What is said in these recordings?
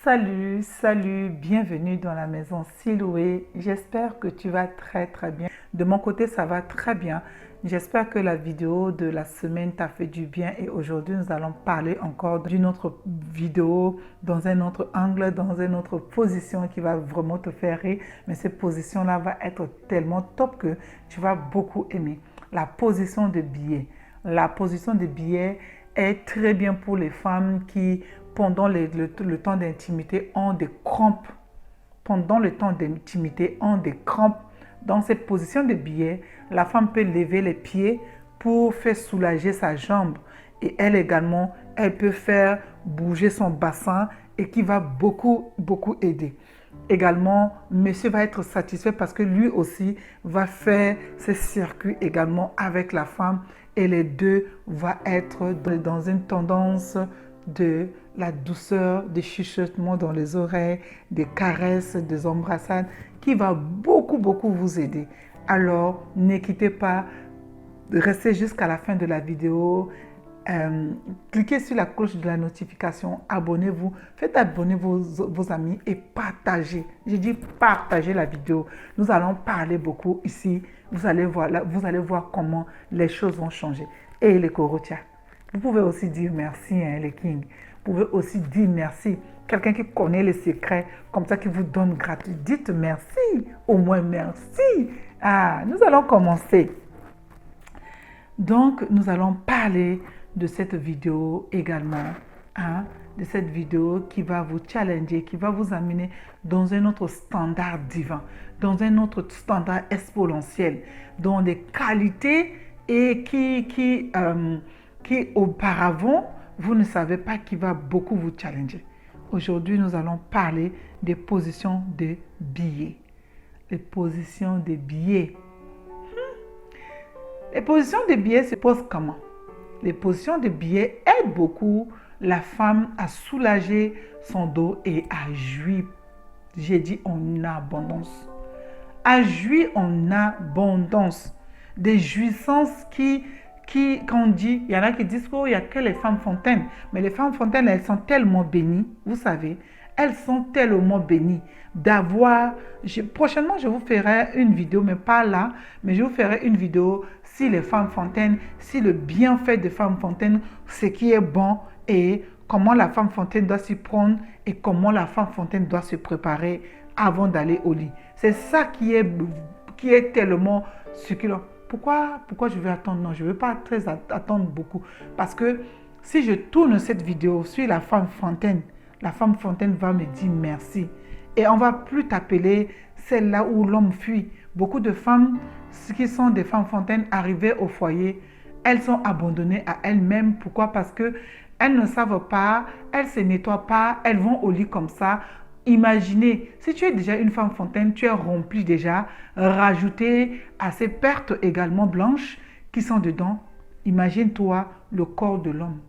Salut, bienvenue dans la maison Siloué. J'espère que tu vas très bien. De mon côté, ça va très bien. J'espère que la vidéo de la semaine t'a fait du bien et aujourd'hui, nous allons parler encore d'une autre vidéo dans un autre angle, dans une autre position qui va vraiment te faire rire. Mais cette position-là va être tellement top que tu vas beaucoup aimer. La position de biais. La position de biais est très bien pour les femmes qui pendant le temps d'intimité ont des crampes. Pendant le temps d'intimité ont des crampes. Dans cette position de biais, la femme peut lever les pieds pour faire soulager sa jambe. Et elle également, elle peut faire bouger son bassin et qui va beaucoup aider. Également, monsieur va être satisfait parce que lui aussi va faire ses circuits également avec la femme et les deux vont être dans une tendance de la douceur, des chuchotements dans les oreilles, des caresses, des embrassades qui va beaucoup vous aider. Alors, ne quittez pas, restez jusqu'à la fin de la vidéo. Cliquez sur la cloche de la notification, abonnez-vous, faites abonner vos amis et partagez. J'ai dit partagez la vidéo. Nous allons parler beaucoup ici. Vous allez voir comment les choses vont changer. Et les Korotia, vous pouvez aussi dire merci, hein, les kings. Vous pouvez aussi dire merci. Quelqu'un qui connaît les secrets, comme ça, qui vous donne gratuit. Dites merci, au moins merci. Ah, nous allons commencer. Donc, nous allons parler de cette vidéo également, hein, de cette vidéo qui va vous challenger, qui va vous amener dans un autre standard divin, dans un autre standard exponentiel, dans des qualités et qui auparavant, vous ne savez pas, qui va beaucoup vous challenger. Aujourd'hui, nous allons parler des positions de billets. Les positions de billets. Les positions de billets se posent comment? Les positions de billets aident beaucoup la femme à soulager son dos et à jouir. J'ai dit en abondance. À jouir en abondance. Des jouissances quand on dit, il y en a qui disent qu'il n'y a que les femmes fontaines. Mais les femmes fontaines, elles sont tellement bénies, vous savez. Elles sont tellement bénies d'avoir... Prochainement, je vous ferai une vidéo, mais pas là, mais je vous ferai une vidéo si les femmes fontaines, si le bienfait des femmes fontaines, ce qui est bon et comment la femme fontaine doit s'y prendre et comment la femme fontaine doit se préparer avant d'aller au lit. C'est ça qui est tellement succulent. Pourquoi je vais attendre? Non, je ne veux pas attendre beaucoup. Parce que si je tourne cette vidéo sur la femme fontaine va me dire merci. Et on ne va plus t'appeler celle-là où l'homme fuit. Beaucoup de femmes qui sont des femmes fontaines arrivées au foyer, elles sont abandonnées à elles-mêmes. Pourquoi? Parce qu'elles ne savent pas, elles ne se nettoient pas, elles vont au lit comme ça. Imaginez, si tu es déjà une femme fontaine, tu es remplie déjà, rajouter à ces pertes également blanches qui sont dedans, imagine-toi le corps de l'homme.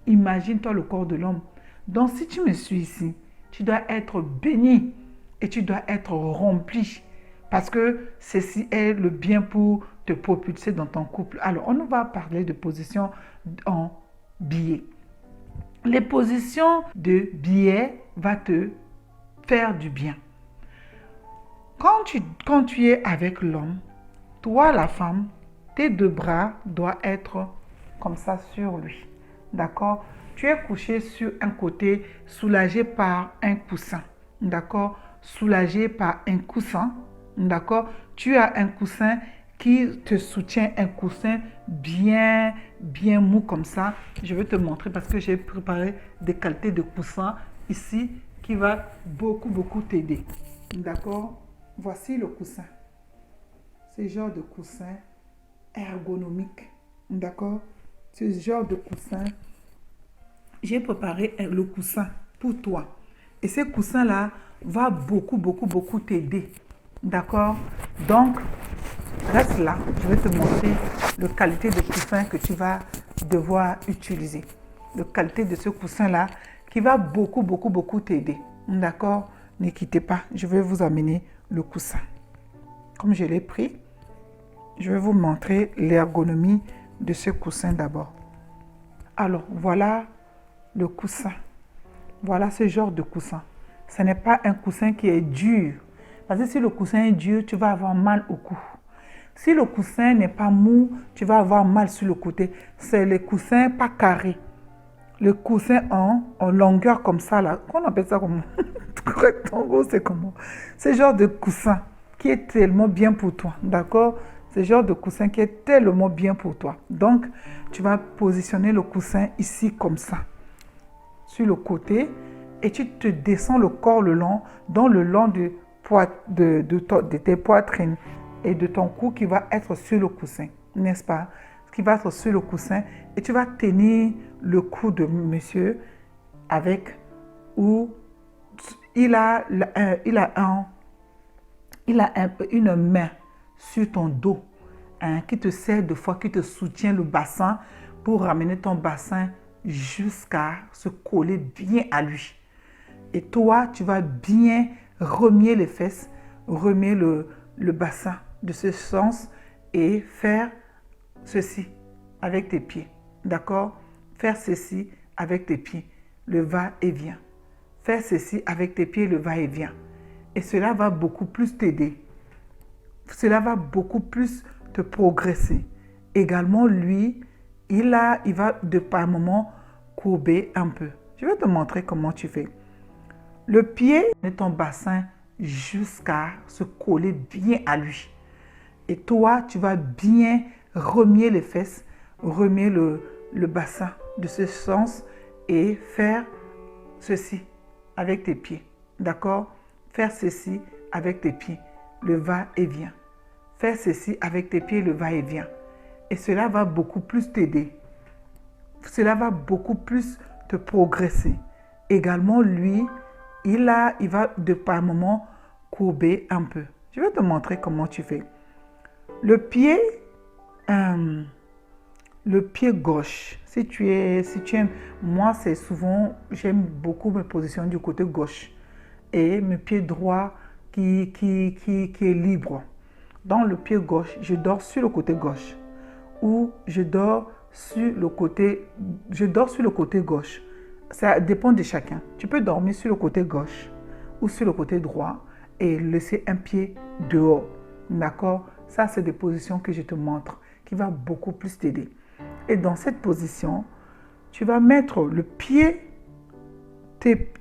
Imagine-toi le corps de l'homme. Donc, si tu me suis ici, tu dois être béni et tu dois être rempli parce que ceci est le bien pour te propulser dans ton couple. Alors, on va parler de position en billet. Les positions de billet vont te faire du bien. Quand tu es avec l'homme, toi la femme, tes deux bras doivent être comme ça sur lui. D'accord? Tu es couché sur un côté, soulagé par un coussin. D'accord? Soulagé par un coussin. D'accord? Tu as un coussin qui te soutient, un coussin bien mou comme ça. Je vais te montrer parce que j'ai préparé des qualités de coussin ici qui va beaucoup t'aider. D'accord? Voici le coussin. Ce genre de coussin ergonomique. D'accord? Ce genre de coussin, j'ai préparé le coussin pour toi. Et ce coussin-là va beaucoup t'aider. D'accord? Donc, reste là. Je vais te montrer la qualité de coussin que tu vas devoir utiliser. La qualité de ce coussin-là qui va beaucoup t'aider. D'accord? Ne quittez pas. Je vais vous amener le coussin. Comme je l'ai pris, je vais vous montrer l'ergonomie de ce coussin d'abord. Alors, voilà le coussin. Voilà ce genre de coussin. Ce n'est pas un coussin qui est dur. Parce que si le coussin est dur, tu vas avoir mal au cou. Si le coussin n'est pas mou, tu vas avoir mal sur le côté. C'est le coussin pas carré. Le coussin en longueur comme ça, là. Qu'on appelle ça comment? Rectangle, c'est comment? C'est genre de coussin qui est tellement bien pour toi. D'accord? C'est genre de coussin qui est tellement bien pour toi. Donc, tu vas positionner le coussin ici comme ça. Sur le côté. Et tu te descends le corps le long de tes poitrines et de ton cou qui va être sur le coussin, n'est-ce pas? Qui va être sur le coussin et tu vas tenir le cou de monsieur avec où il a une main sur ton dos qui te sert de fois, qui te soutient le bassin pour ramener ton bassin jusqu'à se coller bien à lui. Et toi, tu vas bien remuer les fesses, remuer le bassin de ce sens et faire ceci avec tes pieds. D'accord? Faire ceci avec tes pieds, le va-et-vient. Faire ceci avec tes pieds, le va-et-vient. Et cela va beaucoup plus t'aider. Cela va beaucoup plus te progresser. Également, lui, il va de par moment courber un peu. Je vais te montrer comment tu fais. Le pied de ton bassin jusqu'à se coller bien à lui. Et toi, tu vas bien remuer les fesses, remuer le bassin de ce sens et faire ceci avec tes pieds. D'accord? Faire ceci avec tes pieds, le va-et-vient. Faire ceci avec tes pieds, le va-et-vient. Et cela va beaucoup plus t'aider. Cela va beaucoup plus te progresser. Également, lui, il va de par moment courber un peu. Je vais te montrer comment tu fais. Le pied gauche, si tu aimes, moi c'est souvent, j'aime beaucoup me positionner du côté gauche et mon pied droit qui est libre. Dans le pied gauche, je dors sur le côté gauche ou je dors sur le côté gauche. Ça dépend de chacun. Tu peux dormir sur le côté gauche ou sur le côté droit et laisser un pied dehors. D'accord? Ça, c'est des positions que je te montre qui va beaucoup plus t'aider. Et dans cette position, tu vas mettre le pied,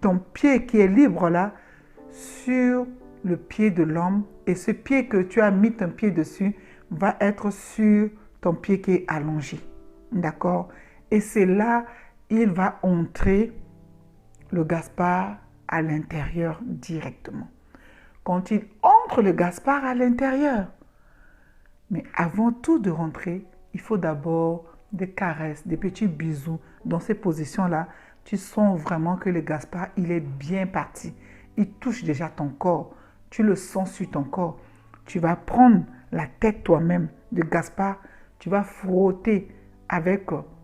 ton pied qui est libre là, sur le pied de l'homme. Et ce pied que tu as mis ton pied dessus va être sur ton pied qui est allongé. D'accord? Et c'est là il va entrer le Gaspard à l'intérieur directement. Quand il entre le Gaspard à l'intérieur, mais avant tout de rentrer, il faut d'abord des caresses, des petits bisous. Dans ces positions-là, tu sens vraiment que le Gaspard, il est bien parti. Il touche déjà ton corps. Tu le sens sur ton corps. Tu vas prendre la tête toi-même de Gaspard. Tu vas frotter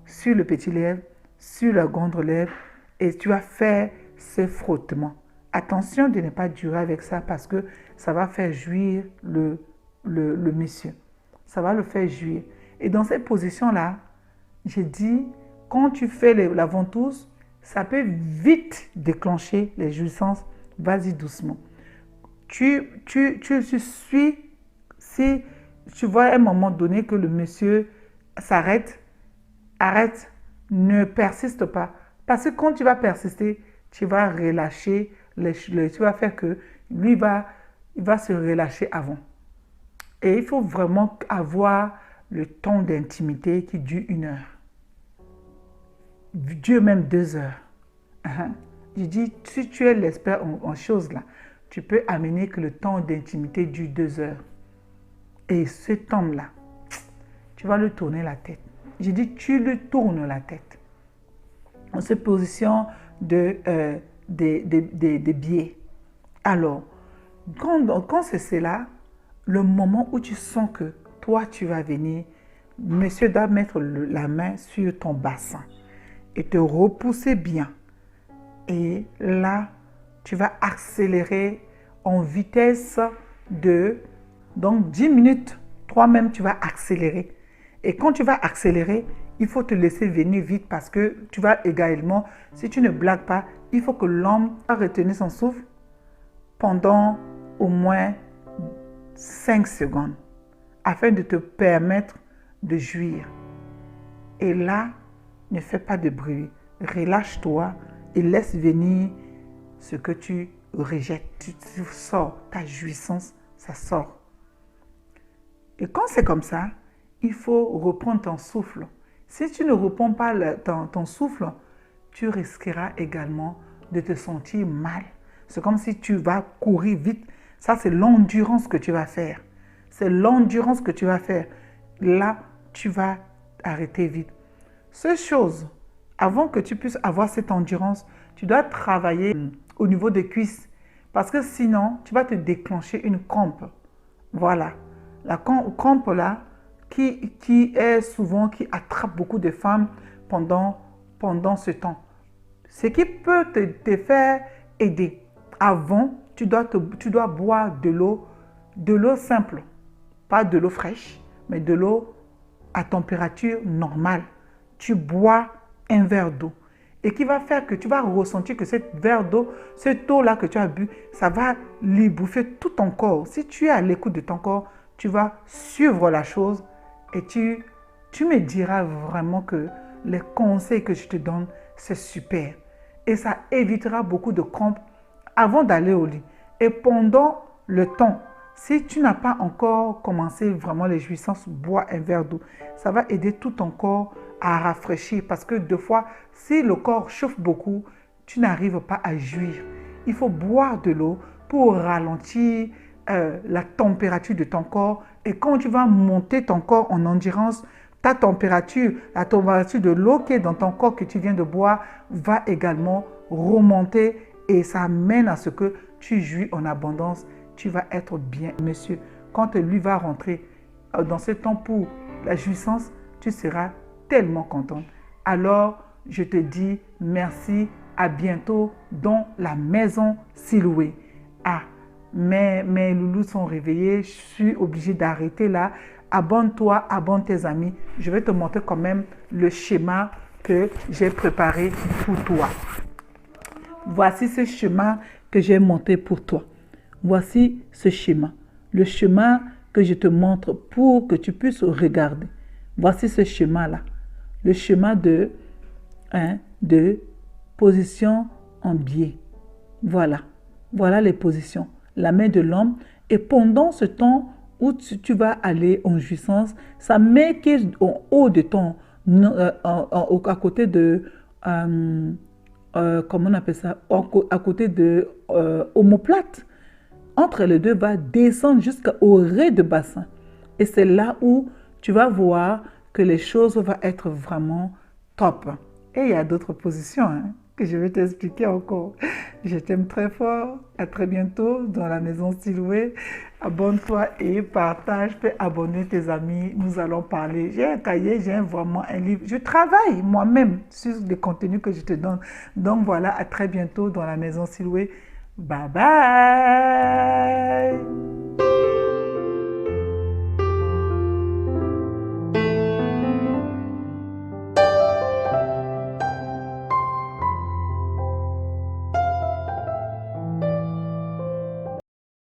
sur le petit lèvre, sur la grande lèvre et tu vas faire ce frottement. Attention de ne pas durer avec ça parce que ça va faire jouir le monsieur. Ça va le faire jouir. Et dans cette position-là, j'ai dit, quand tu fais la ventouse, ça peut vite déclencher les jouissances. Vas-y doucement. Tu suis, si tu vois à un moment donné que le monsieur s'arrête, arrête, ne persiste pas. Parce que quand tu vas persister, tu vas relâcher, tu vas faire que lui il va se relâcher avant. Et il faut vraiment avoir le temps d'intimité qui dure 1 heure. Dieu même 2 heures. Je dis, si tu es l'expert en choses là, tu peux amener que le temps d'intimité dure 2 heures. Et ce temps-là, tu vas lui tourner la tête. Je dis, tu lui tournes la tête. On se positionne des biais. Alors, quand c'est cela, le moment où tu sens que toi, tu vas venir, monsieur doit mettre la main sur ton bassin et te repousser bien. Et là, tu vas accélérer en vitesse donc 10 minutes, toi-même, tu vas accélérer. Et quand tu vas accélérer, il faut te laisser venir vite parce que tu vas également, si tu ne blagues pas, il faut que l'homme va retenir son souffle pendant au moins 5 secondes afin de te permettre de jouir. Et là, ne fais pas de bruit. Relâche-toi et laisse venir ce que tu rejettes. Tu sors, ta jouissance, ça sort. Et quand c'est comme ça, il faut reprendre ton souffle. Si tu ne reprends pas ton souffle, tu risqueras également de te sentir mal. C'est comme si tu vas courir vite. Ça, c'est l'endurance que tu vas faire. C'est l'endurance que tu vas faire. Là, tu vas arrêter vite. Seule chose, avant que tu puisses avoir cette endurance, tu dois travailler au niveau des cuisses. Parce que sinon, tu vas te déclencher une crampe. Voilà. La crampe là, qui attrape beaucoup de femmes pendant ce temps. Ce qui peut te faire aider. Avant, tu dois boire de l'eau simple. Pas de l'eau fraîche, mais de l'eau à température normale. Tu bois un verre d'eau. Et qui va faire que tu vas ressentir que cette verre d'eau, cette eau-là que tu as bu, ça va lui bouffer tout ton corps. Si tu es à l'écoute de ton corps, tu vas suivre la chose et tu me diras vraiment que les conseils que je te donne, c'est super. Et ça évitera beaucoup de crampes avant d'aller au lit. Et pendant le temps, si tu n'as pas encore commencé vraiment les jouissances, bois un verre d'eau. Ça va aider tout ton corps à rafraîchir parce que des fois, si le corps chauffe beaucoup, tu n'arrives pas à jouir. Il faut boire de l'eau pour ralentir la température de ton corps. Et quand tu vas monter ton corps en endurance, ta température, la température de l'eau qui est dans ton corps que tu viens de boire va également remonter et ça amène à ce que tu jouis en abondance. Tu vas être bien, monsieur. Quand lui va rentrer dans ce temps pour la jouissance, tu seras tellement content. Alors, je te dis merci, à bientôt dans la maison Siloué. Ah, mes loulous sont réveillés, je suis obligée d'arrêter là. Abonne-toi, abonne tes amis. Je vais te montrer quand même le schéma que j'ai préparé pour toi. Voici ce schéma que j'ai monté pour toi. Voici ce schéma. Le schéma que je te montre pour que tu puisses regarder. Voici ce schéma-là. Le schéma de position en biais. Voilà. Voilà les positions. La main de l'homme. Et pendant ce temps où tu vas aller en jouissance, sa main qui est en haut de ton, à côté de, comment on appelle ça, à côté de omoplate, entre les deux va descendre jusqu'au rez de bassin. Et c'est là où tu vas voir que les choses vont être vraiment top. Et il y a d'autres positions que je vais t'expliquer encore. Je t'aime très fort. À très bientôt dans la maison Siloué. Abonne-toi et partage. Fais abonner tes amis. Nous allons parler. J'ai un cahier, j'ai vraiment un livre. Je travaille moi-même sur les contenus que je te donne. Donc voilà, à très bientôt dans la maison Siloué. Bye bye.